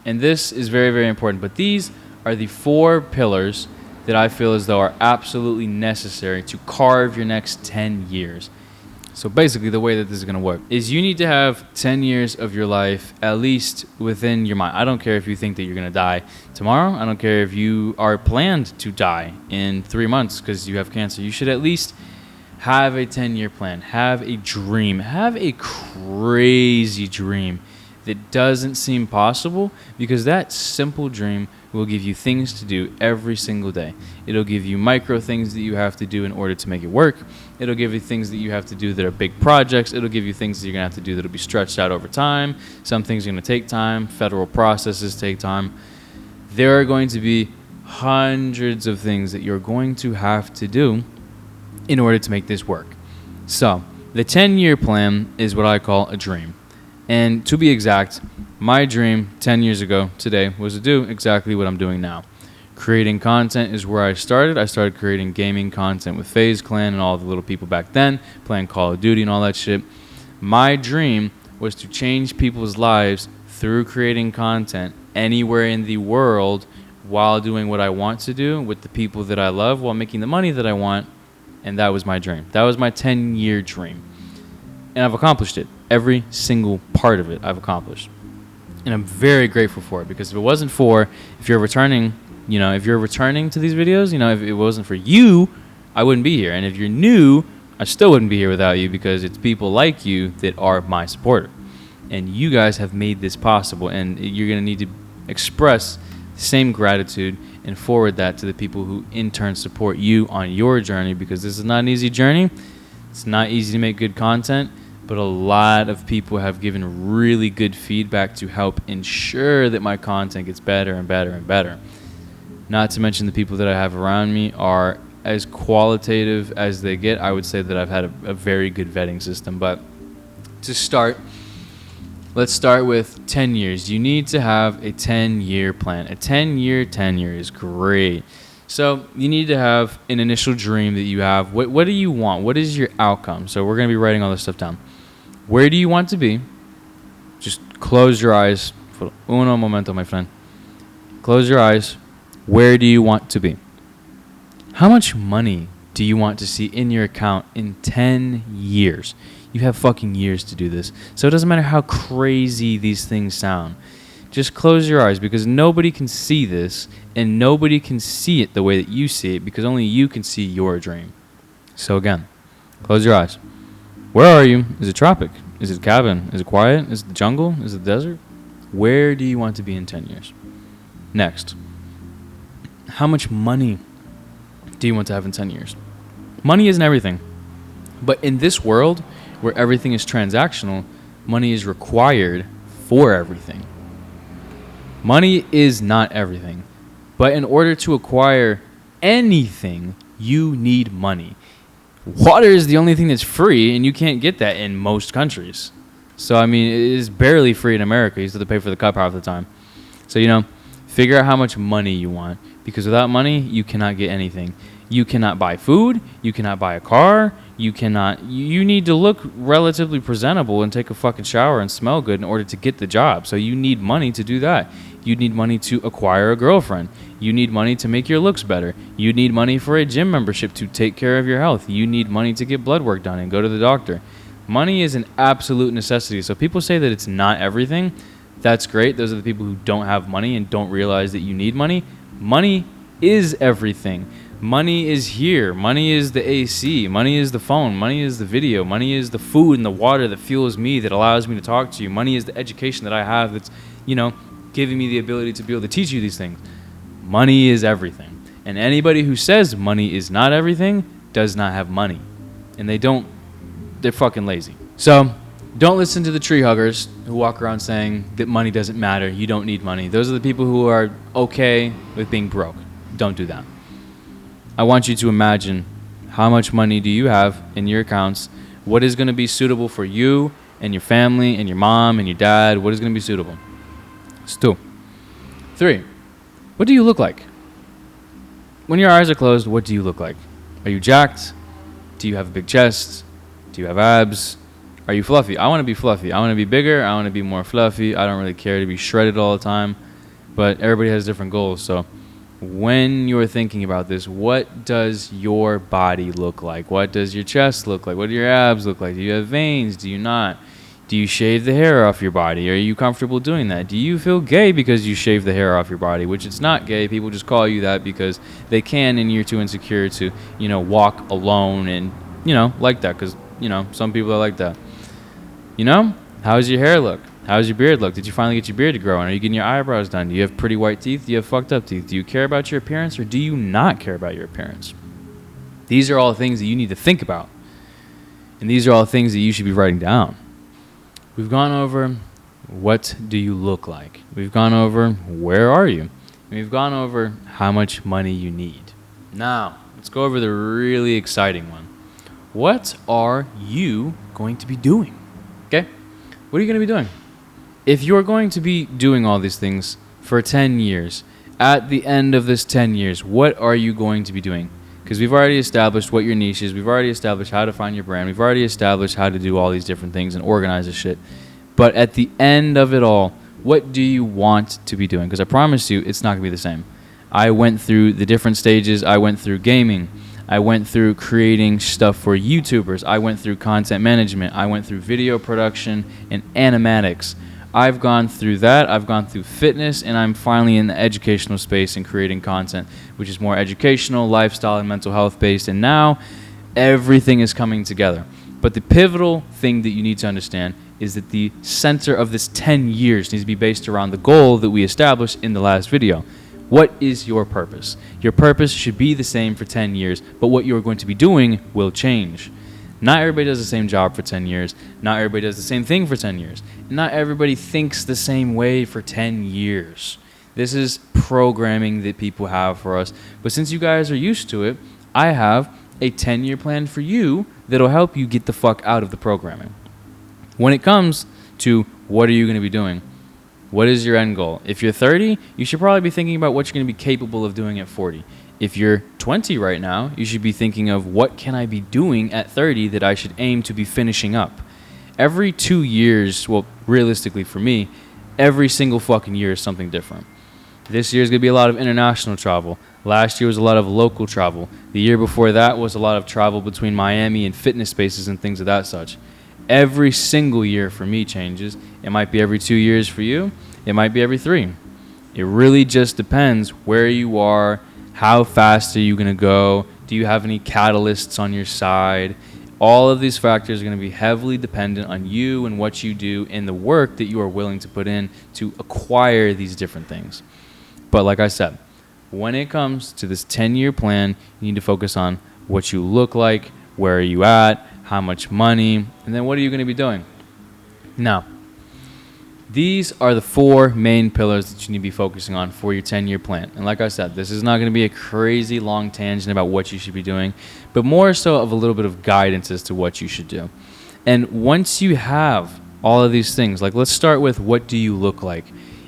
And this is very, very important. But these are the 4 pillars that I feel as though are absolutely necessary to carve your next 10 years. So basically the way that this is going to work is you need to have 10 years of your life at least within your mind. I don't care if you think that you're going to die tomorrow. I don't care if you are planned to die in 3 months because you have cancer. You should at least have a 10-year plan. Have a dream. Have a crazy dream that doesn't seem possible, because that simple dream will give you things to do every single day. It'll give you micro things that you have to do in order to make it work. It'll give you things that you have to do that are big projects. It'll give you things that you're going to have to do that'll be stretched out over time. Some things are going to take time. Federal processes take time. There are going to be hundreds of things that you're going to have to do in order to make this work. So the 10-year plan is what I call a dream. And to be exact, my dream 10 years ago today was to do exactly what I'm doing now. Creating content is where I started. I started creating gaming content with FaZe Clan and all the little people back then, playing Call of Duty and all that shit. My dream was to change people's lives through creating content anywhere in the world while doing what I want to do with the people that I love while making the money that I want. And that was my dream. That was my 10-year dream. And I've accomplished it. Every single part of it I've accomplished. And I'm very grateful for it, because if it wasn't for, if you're returning to these videos, if it wasn't for you, I wouldn't be here. And if you're new, I still wouldn't be here without you, because it's people like you that are my supporter. And you guys have made this possible, and you're going to need to express the same gratitude and forward that to the people who in turn support you on your journey, because this is not an easy journey. It's not easy to make good content. But a lot of people have given really good feedback to help ensure that my content gets better and better and better. Not to mention the people that I have around me are as qualitative as they get. I would say that I've had a very good vetting system. But to start, let's start with 10 years. You need to have a 10-year plan. A 10-year tenure is great. So you need to have an initial dream that you have. What do you want? What is your outcome? So we're going to be writing all this stuff down. Where do you want to be? Just close your eyes. Uno momento, my friend. Close your eyes. Where do you want to be? How much money do you want to see in your account in 10 years? You have fucking years to do this. So it doesn't matter how crazy these things sound. Just close your eyes, because nobody can see this, and nobody can see it the way that you see it, because only you can see your dream. So again, close your eyes. Where are you? Is it tropic? Is it cabin? Is it quiet? Is it the jungle? Is it the desert? Where do you want to be in 10 years? Next, how much money do you want to have in 10 years? Money isn't everything. But in this world where everything is transactional, money is required for everything. Money is not everything. But in order to acquire anything, you need money. Water is the only thing that's free, and you can't get that in most countries. So, I mean, it is barely free in America. You still have to pay for the cup half the time. So, figure out how much money you want, because without money, you cannot get anything. You cannot buy food. You cannot buy a car. You need to look relatively presentable and take a fucking shower and smell good in order to get the job. So you need money to do that. You need money to acquire a girlfriend. You need money to make your looks better. You need money for a gym membership to take care of your health. You need money to get blood work done and go to the doctor. Money is an absolute necessity. So people say that it's not everything. That's great. Those are the people who don't have money and don't realize that you need money. Money is everything. Money is here. Money is the AC. Money is the phone. Money is the video. Money is the food and the water that fuels me, that allows me to talk to you. Money is the education that I have that's, giving me the ability to be able to teach you these things. Money is everything. And anybody who says money is not everything does not have money. And they're fucking lazy. So don't listen to the tree huggers who walk around saying that money doesn't matter. You don't need money. Those are the people who are okay with being broke. Don't do that. I want you to imagine, how much money do you have in your accounts? What is going to be suitable for you and your family and your mom and your dad? What is going to be suitable? It's 2. 3, what do you look like? When your eyes are closed, what do you look like? Are you jacked? Do you have a big chest? Do you have abs? Are you fluffy? I want to be fluffy. I want to be bigger. I want to be more fluffy. I don't really care to be shredded all the time. but everybody has different goals. So when you're thinking about this, what does your body look like? What does your chest look like? What do your abs look like? Do you have veins? Do you not? Do you shave the hair off your body? Are you comfortable doing that? Do you feel gay because you shave the hair off your body? Which it's not gay. People just call you that because they can, and you're too insecure to, walk alone and, like that. Because, some people are like that. How's your hair look? How's your beard look? Did you finally get your beard to grow? And are you getting your eyebrows done? Do you have pretty white teeth? Do you have fucked up teeth? Do you care about your appearance, or do you not care about your appearance? These are all things that you need to think about. And these are all things that you should be writing down. We've gone over what do you look like. We've gone over where are you. And we've gone over how much money you need. Now, let's go over the really exciting one. What are you going to be doing? Okay? What are you going to be doing? If you're going to be doing all these things for 10 years, at the end of this 10 years, what are you going to be doing? Because we've already established what your niche is. We've already established how to find your brand. We've already established how to do all these different things and organize this shit. But at the end of it all, what do you want to be doing? Because I promise you, it's not going to be the same. I went through the different stages. I went through gaming. I went through creating stuff for YouTubers. I went through content management. I went through video production and animatics. I've gone through that. I've gone through fitness, and I'm finally in the educational space and creating content, which is more educational, lifestyle, and mental health based. And now everything is coming together. But the pivotal thing that you need to understand is that the center of this 10 years needs to be based around the goal that we established in the last video. What is your purpose? Your purpose should be the same for 10 years, but what you're going to be doing will change. Not everybody does the same job for 10 years. Not everybody does the same thing for 10 years. Not everybody thinks the same way for 10 years. This is programming that people have for us. But since you guys are used to it, I have a 10-year plan for you that'll help you get the fuck out of the programming. When it comes to what are you going to be doing, what is your end goal? If you're 30, you should probably be thinking about what you're going to be capable of doing at 40. If you're 20 right now, you should be thinking of what can I be doing at 30 that I should aim to be finishing up. Every 2 years, well, realistically for me, every single fucking year is something different. This year is going to be a lot of international travel. Last year was a lot of local travel. The year before that was a lot of travel between Miami and fitness spaces and things of that such. Every single year for me changes. It might be every 2 years for you. It might be every 3. It really just depends where you are. How fast are you going to go? Do you have any catalysts on your side? All of these factors are going to be heavily dependent on you and what you do and the work that you are willing to put in to acquire these different things. But like I said, when it comes to this 10-year plan, you need to focus on what you look like, where are you at, how much money, and then what are you going to be doing? Now, these are the 4 main pillars that you need to be focusing on for your 10-year plan. And like I said, this is not going to be a crazy long tangent about what you should be doing, but more so of a little bit of guidance as to what you should do. And once you have all of these things, like let's start with what do you look like?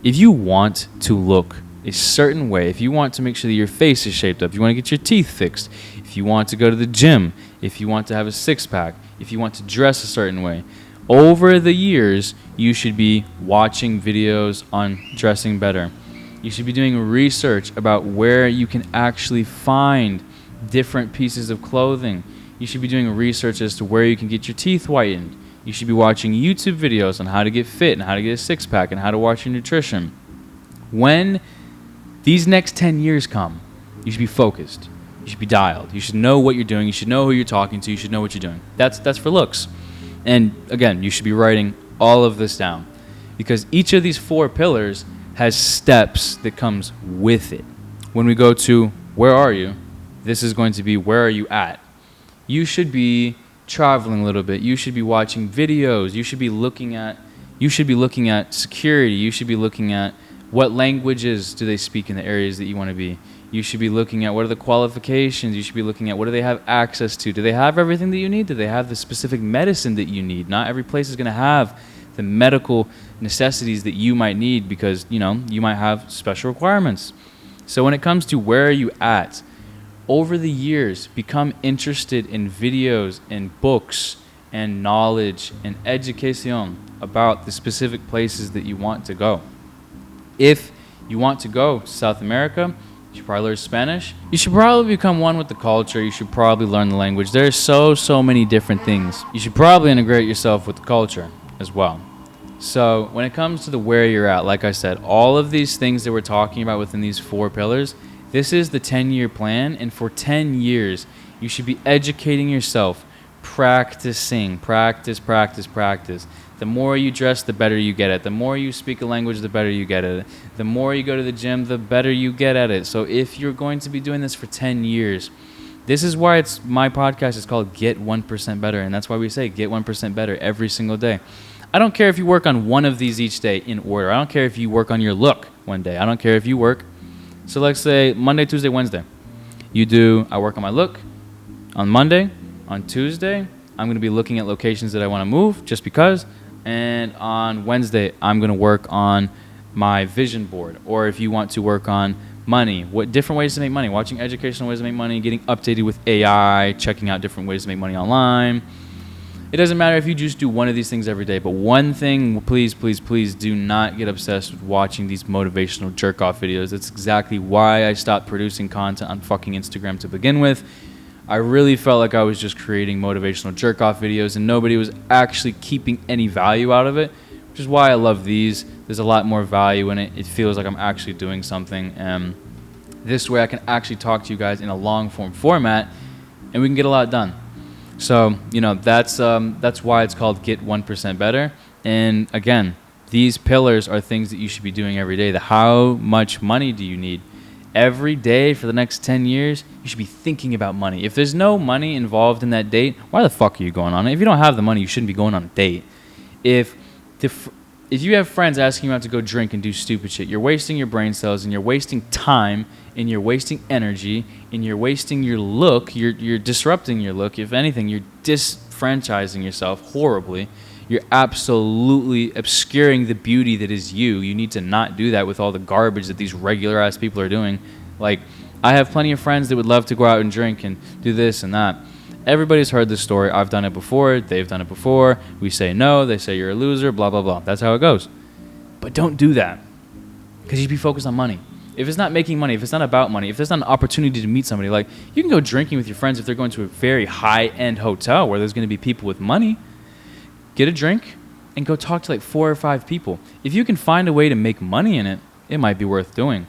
If you want to look a certain way, if you want to make sure that your face is shaped up, if you want to get your teeth fixed, if you want to go to the gym, if you want to have a six-pack, if you want to dress a certain way, over the years, you should be watching videos on dressing better. You should be doing research about where you can actually find different pieces of clothing. You should be doing research as to where you can get your teeth whitened. You should be watching YouTube videos on how to get fit and how to get a six-pack and how to watch your nutrition. When these next 10 years come, you should be focused. You should be dialed. You should know what you're doing. You should know who you're talking to. You should know what you're doing. That's for looks. And again, you should be writing all of this down because each of these 4 pillars has steps that comes with it. When we go to where are you, this is going to be where are you at. You should be traveling a little bit. You should be watching videos. You should be looking at security. You should be looking at what languages do they speak in the areas that you want to be. You should be looking at what are the qualifications. You should be looking at what do they have access to. Do they have everything that you need? Do they have the specific medicine that you need? Not every place is going to have the medical necessities that you might need because, you might have special requirements. So when it comes to where are you at, over the years, become interested in videos and books and knowledge and education about the specific places that you want to go. If You want to go to South America, you should probably learn Spanish. You should probably become one with the culture. You should probably learn the language. There's so many different things. You should probably integrate yourself with the culture as well. So when it comes to the where you're at, like I said, all of these things that we're talking about within these 4 pillars, this is the 10-year plan. And for 10 years, you should be educating yourself, practicing, practice. The more you dress, the better you get at it. The more you speak a language, the better you get at it. The more you go to the gym, the better you get at it. So if you're going to be doing this for 10 years, this is why my podcast is called Get 1% Better. And that's why we say get 1% better every single day. I don't care if you work on one of these each day in order. I don't care if you work on your look one day. I don't care if you work. So let's say Monday, Tuesday, Wednesday. I work on my look on Monday. On Tuesday, I'm going to be looking at locations that I want to move just because. And on Wednesday, I'm going to work on my vision board. Or if you want to work on money, what different ways to make money, watching educational ways to make money, getting updated with AI, checking out different ways to make money online. It doesn't matter if you just do one of these things every day, but one thing, please do not get obsessed with watching these motivational jerk-off videos. That's exactly why I stopped producing content on fucking Instagram to begin with. I really felt like I was just creating motivational jerk-off videos and nobody was actually keeping any value out of it, which is why I love these. There's a lot more value in it. It feels like I'm actually doing something. This way I can actually talk to you guys in a long-form format and we can get a lot done. So, that's why it's called Get 1% Better. And again, these pillars are things that you should be doing every day. How much money do you need? Every day for the next 10 years, you should be thinking about money. If there's no money involved in that date, why the fuck are you going on it? If you don't have the money, you shouldn't be going on a date. If you have friends asking you out to go drink and do stupid shit, you're wasting your brain cells and you're wasting time and you're wasting energy and you're wasting your look. You're disrupting your look. If anything, you're disfranchising yourself horribly. You're absolutely obscuring the beauty that is you. You need to not do that with all the garbage that these regular ass people are doing. Like, I have plenty of friends that would love to go out and drink and do this and that. Everybody's heard this story. I've done it before. They've done it before. We say no. They say you're a loser, blah, blah, blah. That's how it goes. But don't do that because you should be focused on money. If it's not making money, if it's not about money, if there's not an opportunity to meet somebody, like you can go drinking with your friends if they're going to a very high-end hotel where there's going to be people with money. Get a drink and go talk to like 4 or 5 people. If you can find a way to make money in it, it might be worth doing.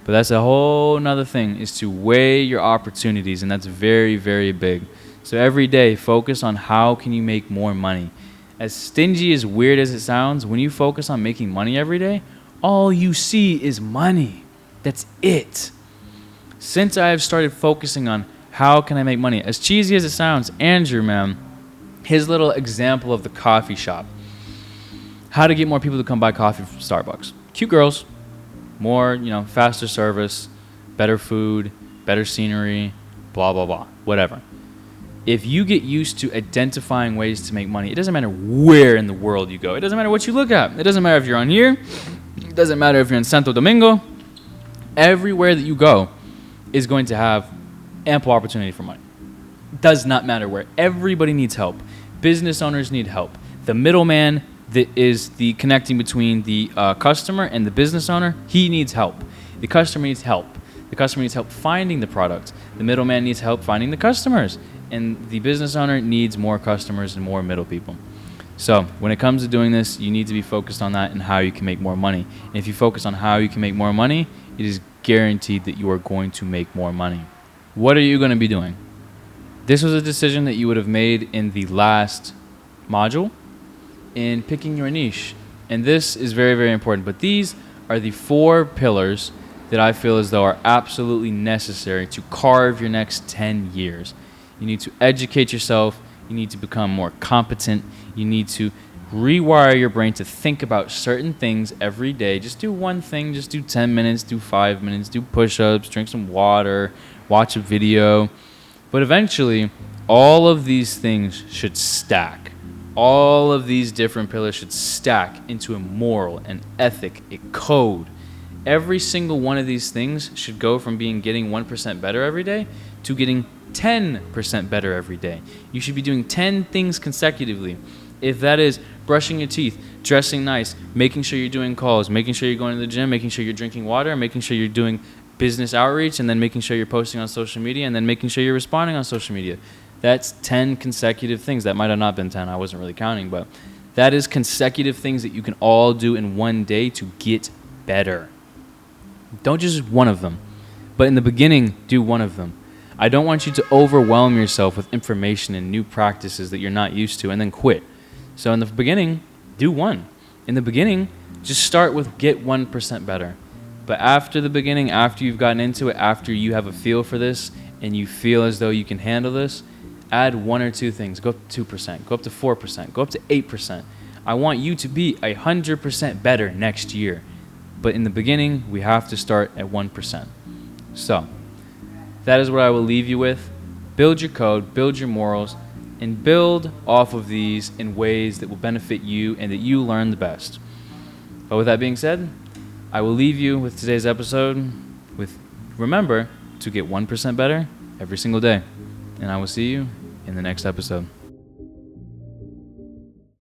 But that's a whole nother thing, is to weigh your opportunities, and that's very, very big. So every day, focus on how can you make more money. As stingy, as weird as it sounds, when you focus on making money every day, all you see is money. That's it. Since I have started focusing on how can I make money, as cheesy as it sounds, Andrew, man, his little example of the coffee shop. How to get more people to come buy coffee from Starbucks. Cute girls, more, faster service, better food, better scenery, blah, blah, blah, whatever. If you get used to identifying ways to make money, it doesn't matter where in the world you go. It doesn't matter what you look at. It doesn't matter if you're on here. It doesn't matter if you're in Santo Domingo. Everywhere that you go is going to have ample opportunity for money. Does not matter where. Everybody needs help. Business owners need help. The middleman that is the connecting between the customer and the business owner, he needs help. The customer needs help. The customer needs help finding the product. The middleman needs help finding the customers. And the business owner needs more customers and more middle people. So when it comes to doing this, you need to be focused on that and how you can make more money. And if you focus on how you can make more money, it is guaranteed that you are going to make more money. What are you going to be doing? This was a decision that you would have made in the last module in picking your niche. And this is very, very important. But these are the 4 pillars that I feel as though are absolutely necessary to carve your next 10 years. You need to educate yourself. You need to become more competent. You need to rewire your brain to think about certain things every day. Just do one thing. Just do 10 minutes, do 5 minutes, do push-ups, drink some water, watch a video. But eventually, all of these things should stack. All of these different pillars should stack into a moral, an ethic, a code. Every single one of these things should go from getting 1% better every day to getting 10% better every day. You should be doing 10 things consecutively. If that is brushing your teeth, dressing nice, making sure you're doing calls, making sure you're going to the gym, making sure you're drinking water, making sure you're doing business outreach, and then making sure you're posting on social media, and then making sure you're responding on social media. That's 10 consecutive things. That might have not been 10. I wasn't really counting, but that is consecutive things that you can all do in one day to get better. Don't just one of them, but in the beginning, do one of them. I don't want you to overwhelm yourself with information and new practices that you're not used to and then quit. So in the beginning, do one. In the beginning, just start with get 1% better. But after the beginning, after you've gotten into it, after you have a feel for this and you feel as though you can handle this, add 1 or 2 things. Go up to 2%, go up to 4%, go up to 8%. I want you to be 100% better next year. But in the beginning, we have to start at 1%. So that is what I will leave you with. Build your code, build your morals, and build off of these in ways that will benefit you and that you learn the best. But with that being said, I will leave you with today's episode with remember to get 1% better every single day. And I will see you in the next episode.